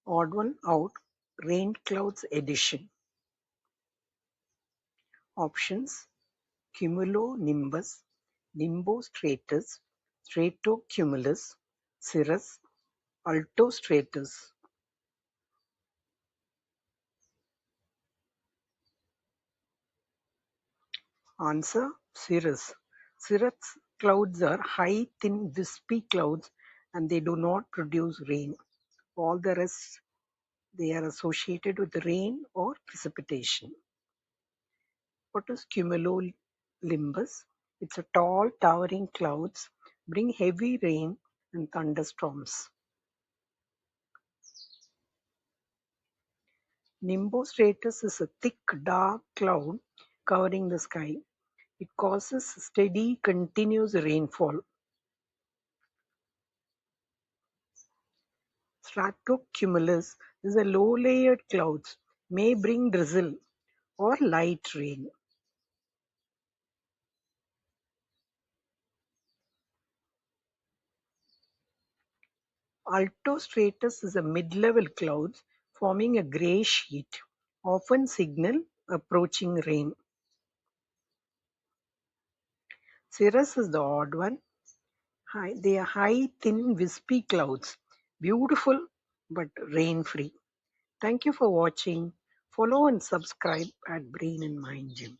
Odd one out, rain clouds edition. Options: Cumulo nimbus, Nimbo stratus, Cumulus, Cirrus, Alto stratus. Answer: Cirrus. Cirrus clouds are high, thin, wispy clouds and they do not produce rain. All the rest, they are associated with rain or precipitation. What is cumulonimbus? It's a tall, towering clouds bring heavy rain and thunderstorms. Nimbostratus is a thick, dark cloud covering the sky. It causes steady, continuous rainfall. Stratocumulus is a low-layered clouds, may bring drizzle or light rain. Alto stratus is a mid-level clouds forming a grey sheet, often signal approaching rain. Cirrus is the odd one. They are high, thin, wispy clouds, beautiful but rain-free. Thank you for watching. Follow and subscribe at Brain and Mind Gym.